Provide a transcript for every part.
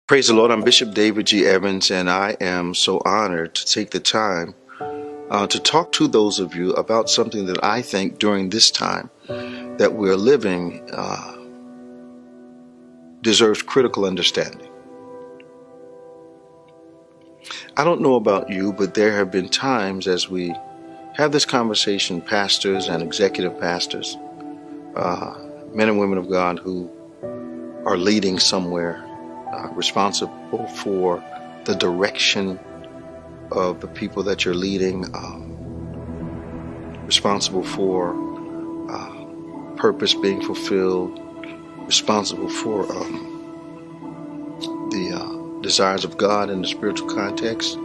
Praise the Lord. I'm Bishop David G. Evans, and I am so honored to take the time to talk to those of you about something that I think during this time that we're living deserves critical understanding. I don't know about you, but there have been times as we have this conversation, pastors and executive pastors, men and women of God who are leading somewhere, responsible for the direction of the people that you're leading, responsible for purpose being fulfilled, responsible for the desires of God in the spiritual context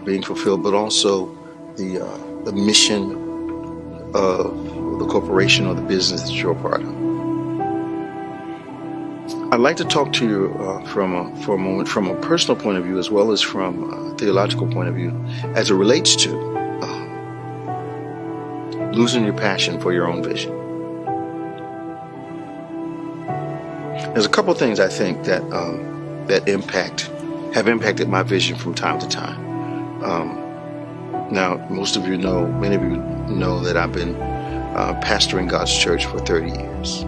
being fulfilled, but also the mission of the corporation or the business that you're a part of. I'd like to talk to you for a moment from a personal point of view as well as from a theological point of view as it relates to losing your passion for your own vision. There's a couple things I think that have impacted my vision from time to time. Now, many of you know that I've been pastoring God's church for 30 years.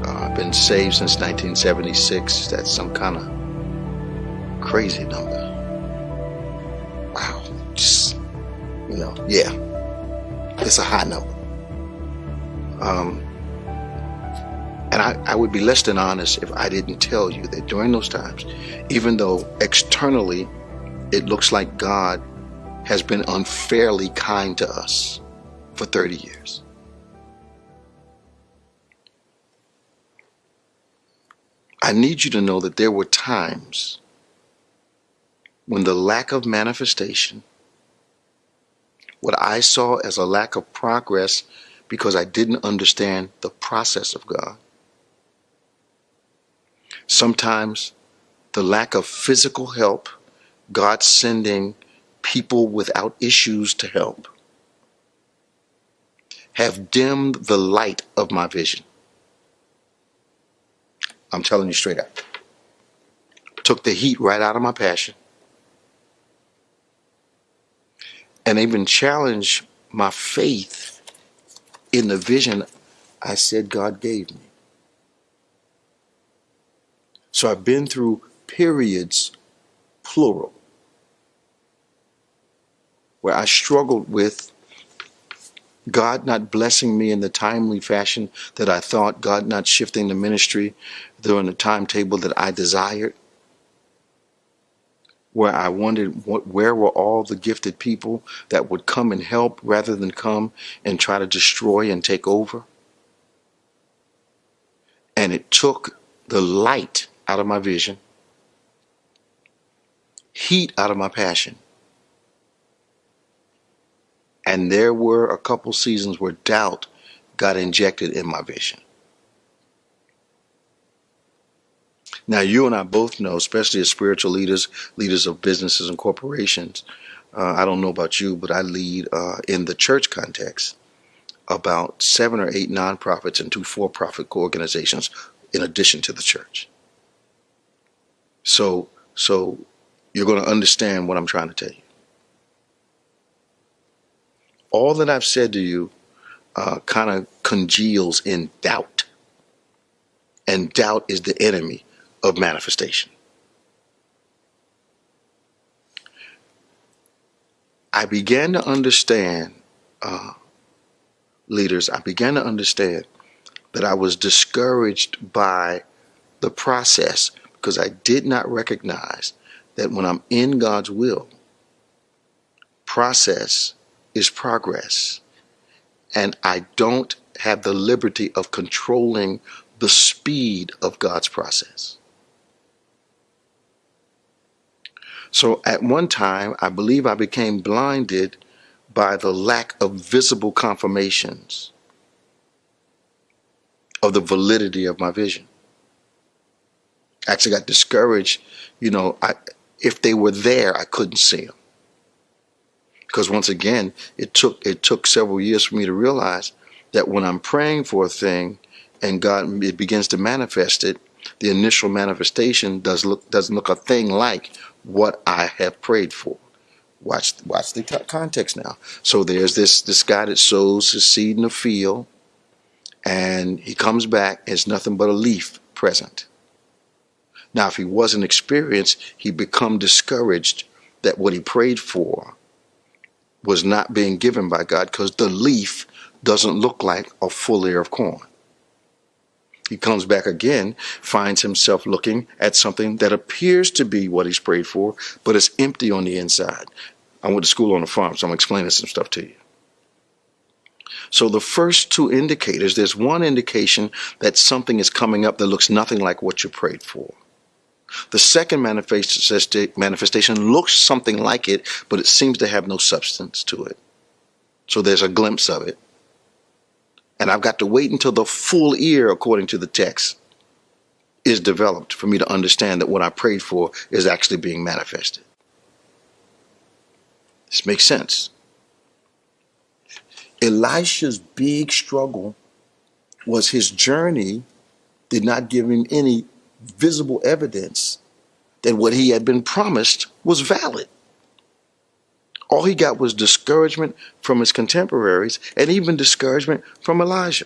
I've been saved since 1976. That's some kind of crazy number. Wow. It's a high number. And I would be less than honest if I didn't tell you that during those times, even though externally it looks like God has been unfairly kind to us for 30 years, I need you to know that there were times when the lack of manifestation, what I saw as a lack of progress because I didn't understand the process of God, sometimes the lack of physical help, God sending people without issues to help, have dimmed the light of my vision. I'm telling you straight up. Took the heat right out of my passion and even challenged my faith in the vision I said God gave me. So I've been through periods, plural, where I struggled with God not blessing me in the timely fashion that I thought, God not shifting the ministry during the timetable that I desired, where I wondered where were all the gifted people that would come and help rather than come and try to destroy and take over. And it took the light out of my vision, heat out of my passion. And there were a couple seasons where doubt got injected in my vision. Now, you and I both know, especially as spiritual leaders of businesses and corporations, I don't know about you, but I lead in the church context about 7 or 8 nonprofits and 2 for-profit organizations in addition to the church. So you're going to understand what I'm trying to tell you. All that I've said to you kind of congeals in doubt. And doubt is the enemy of manifestation. I began to understand, leaders, I began to understand that I was discouraged by the process because I did not recognize that when I'm in God's will, process is progress. And I don't have the liberty of controlling the speed of God's process. So at one time, I believe I became blinded by the lack of visible confirmations of the validity of my vision. I actually got discouraged. If they were there, I couldn't see them. Because once again, it took several years for me to realize that when I'm praying for a thing and God it begins to manifest it, the initial manifestation doesn't look a thing like what I have prayed for. Watch the context now. So there's this guy that sows his seed in the field, and he comes back, it's nothing but a leaf present. Now, if he wasn't experienced, he'd become discouraged that what he prayed for was not being given by God because the leaf doesn't look like a full ear of corn. He comes back again, finds himself looking at something that appears to be what he's prayed for, but it's empty on the inside. I went to school on a farm, so I'm explaining some stuff to you. So the first two indicators, there's one indication that something is coming up that looks nothing like what you prayed for. The second manifestation looks something like it, but it seems to have no substance to it. So there's a glimpse of it. And I've got to wait until the full ear, according to the text, is developed for me to understand that what I prayed for is actually being manifested. This makes sense. Elisha's big struggle was his journey did not give him any visible evidence that what he had been promised was valid. All he got was discouragement from his contemporaries and even discouragement from Elijah.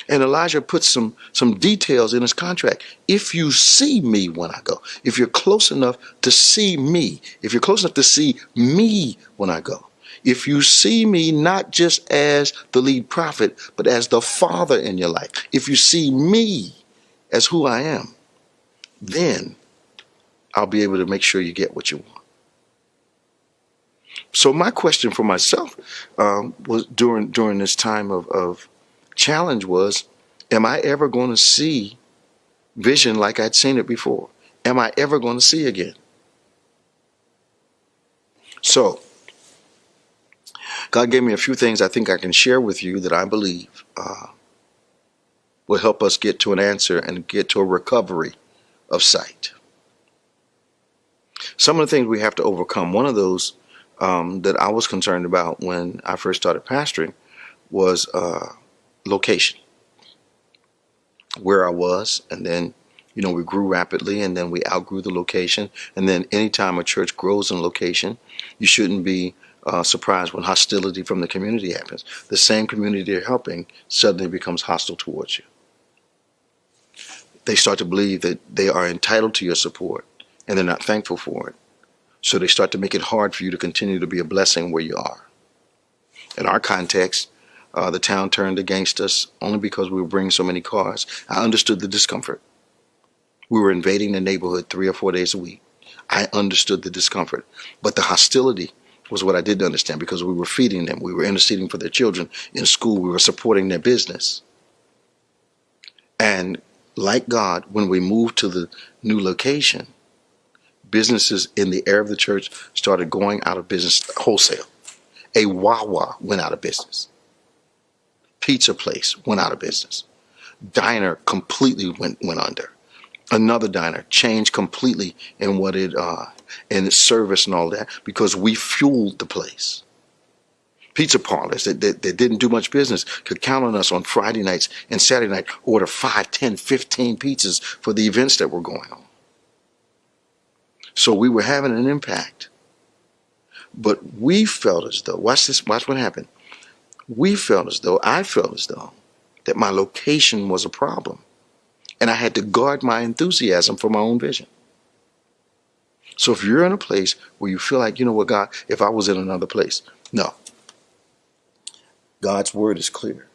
And Elijah put some details in his contract. If you see me when I go, if you're close enough to see me, if you're close enough to see me when I go, if you see me not just as the lead prophet, but as the father in your life, if you see me as who I am, then I'll be able to make sure you get what you want. So my question for myself was during this time of challenge was, am I ever going to see vision like I'd seen it before? Am I ever going to see again? So God gave me a few things I think I can share with you that I believe will help us get to an answer and get to a recovery of sight. Some of the things we have to overcome, one of those that I was concerned about when I first started pastoring was location. Where I was, and then we grew rapidly, and then we outgrew the location. And then anytime a church grows in location, you shouldn't be surprised when hostility from the community happens. The same community you're helping suddenly becomes hostile towards you. They start to believe that they are entitled to your support, and they're not thankful for it. So they start to make it hard for you to continue to be a blessing where you are. In our context, the town turned against us only because we were bringing so many cars. I understood the discomfort. We were invading the neighborhood 3 or 4 days a week. I understood the discomfort. But the hostility was what I didn't understand, because we were feeding them. We were interceding for their children in school. We were supporting their business. And like God, when we moved to the new location, businesses in the area of the church started going out of business wholesale. A Wawa went out of business. Pizza place went out of business. Diner completely went under. Another diner changed completely in what it in its service and all that, because we fueled the place. Pizza parlors that didn't do much business could count on us on Friday nights and Saturday night, order 5, 10, 15 pizzas for the events that were going on. So we were having an impact. But we felt as though, watch what happened. I felt as though that my location was a problem. And I had to guard my enthusiasm for my own vision. So if you're in a place where you feel like, you know what, God, if I was in another place. No. God's word is clear.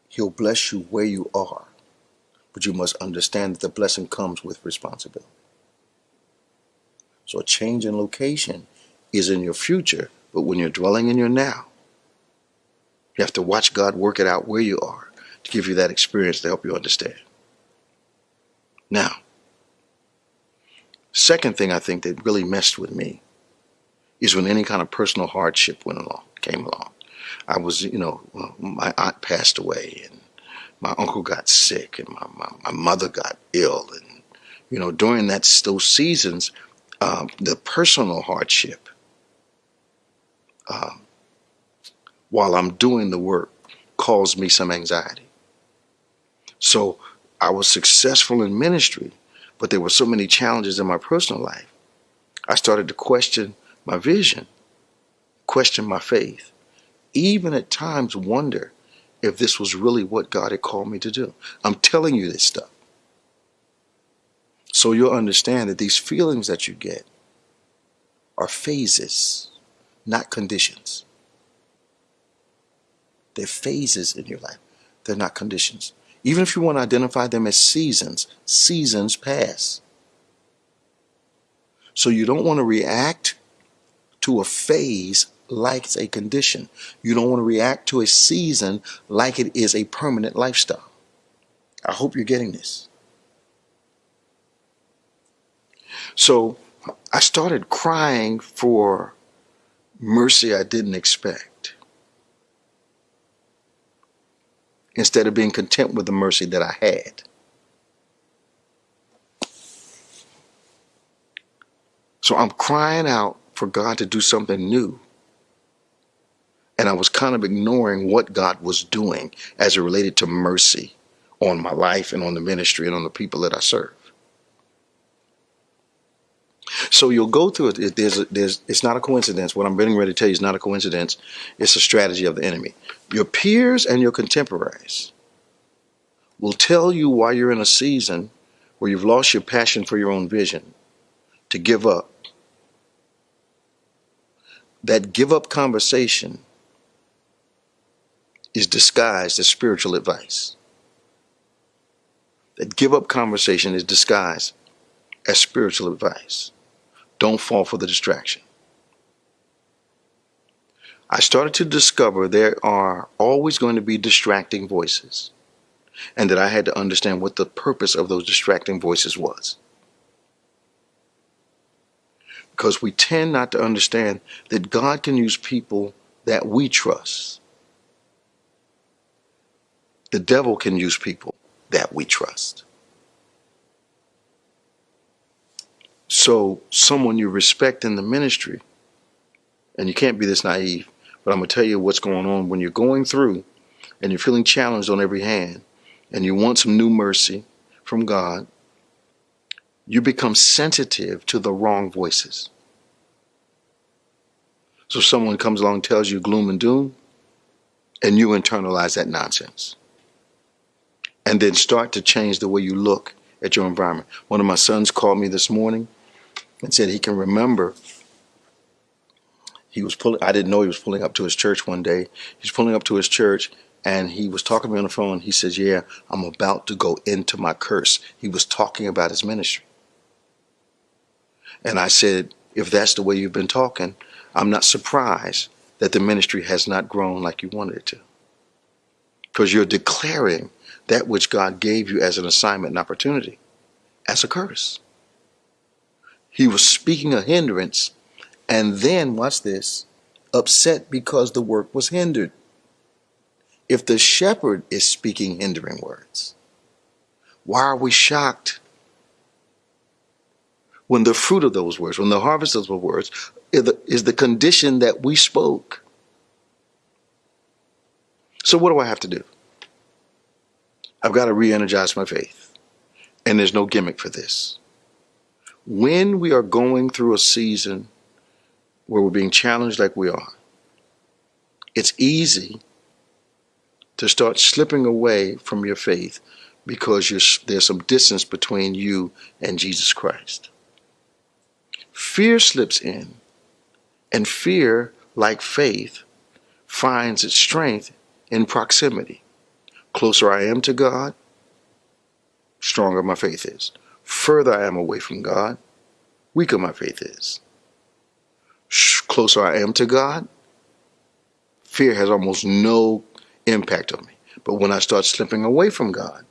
He'll bless you where you are. But you must understand that the blessing comes with responsibility. So a change in location is in your future, but when you're dwelling in your now, you have to watch God work it out where you are to give you that experience to help you understand. Now, second thing I think that really messed with me is when any kind of personal hardship came along. I was, my aunt passed away, and my uncle got sick, and my mother got ill, and during those seasons, the personal hardship, while I'm doing the work, caused me some anxiety. So I was successful in ministry, but there were so many challenges in my personal life. I started to question my vision, question my faith, even at times wonder if this was really what God had called me to do. I'm telling you this stuff so you'll understand that these feelings that you get are phases, not conditions. They're phases in your life. They're not conditions. Even if you want to identify them as seasons, seasons pass. So you don't want to react to a phase like it's a condition. You don't want to react to a season like it is a permanent lifestyle. I hope you're getting this. So I started crying for mercy I didn't expect, instead of being content with the mercy that I had. So I'm crying out for God to do something new. And I was kind of ignoring what God was doing as it related to mercy on my life and on the ministry and on the people that I serve. So you'll go through it. It's not a coincidence. What I'm getting ready to tell you is not a coincidence. It's a strategy of the enemy. Your peers and your contemporaries will tell you while you're in a season where you've lost your passion for your own vision to give up. That give up conversation is disguised as spiritual advice. That give up conversation is disguised as spiritual advice. Don't fall for the distraction. I started to discover there are always going to be distracting voices, and that I had to understand what the purpose of those distracting voices was. Because we tend not to understand that God can use people that we trust. The devil can use people that we trust. So someone you respect in the ministry, and you can't be this naive, but I'm going to tell you what's going on when you're going through and you're feeling challenged on every hand and you want some new mercy from God, you become sensitive to the wrong voices. So someone comes along and tells you gloom and doom, and you internalize that nonsense. And then start to change the way you look at your environment. One of my sons called me this morning and said he can remember I didn't know he was pulling up to his church one day. He's pulling up to his church and he was talking to me on the phone. He says, yeah, I'm about to go into my curse. He was talking about his ministry. And I said, if that's the way you've been talking, I'm not surprised that the ministry has not grown like you wanted it to. Because you're declaring that which God gave you as an assignment and opportunity as a curse. He was speaking a hindrance and then, watch this, upset because the work was hindered. If the shepherd is speaking hindering words, why are we shocked when the fruit of those words, when the harvest of those words is the condition that we spoke? So what do I have to do? I've got to re-energize my faith. And there's no gimmick for this. When we are going through a season where we're being challenged like we are, it's easy to start slipping away from your faith because there's some distance between you and Jesus Christ. Fear slips in, and fear, like faith, finds its strength in proximity. Closer I am to God, stronger my faith is. Further I am away from God, weaker my faith is. Closer I am to God, fear has almost no impact on me. But when I start slipping away from God,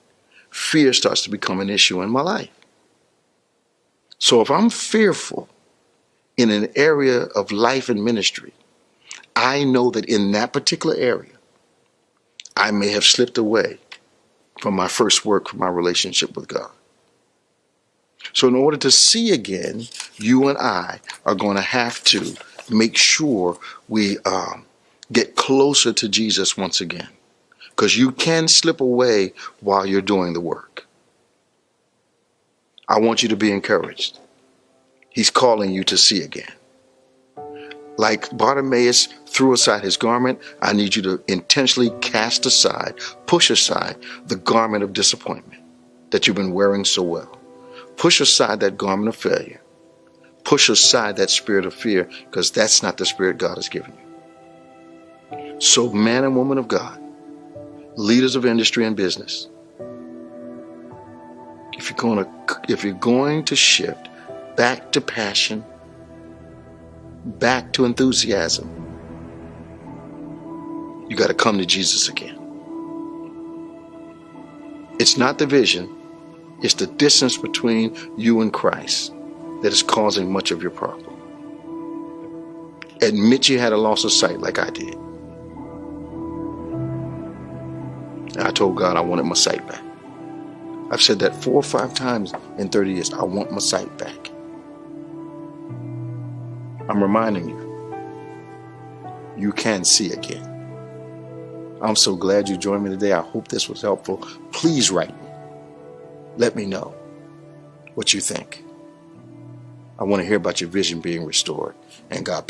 fear starts to become an issue in my life. So if I'm fearful in an area of life and ministry, I know that in that particular area, I may have slipped away from my first work, from my relationship with God. So in order to see again, you and I are going to have to make sure we get closer to Jesus once again. Because you can slip away while you're doing the work. I want you to be encouraged. He's calling you to see again. Like Bartimaeus threw aside his garment, I need you to intentionally cast aside, push aside the garment of disappointment that you've been wearing so well. Push aside that garment of failure. Push aside that spirit of fear, because that's not the spirit God has given you. So, man and woman of God, leaders of industry and business, if you're going to shift back to passion, back to enthusiasm, you got to come to Jesus again. It's not the vision, it's the distance between you and Christ that is causing much of your problem. Admit you had a loss of sight like I did. And I told God I wanted my sight back. I've said that 4 or 5 times in 30 years. I want my sight back. I'm reminding you, you can see again. I'm so glad you joined me today. I hope this was helpful. Please write me. Let me know what you think. I want to hear about your vision being restored. And God bless.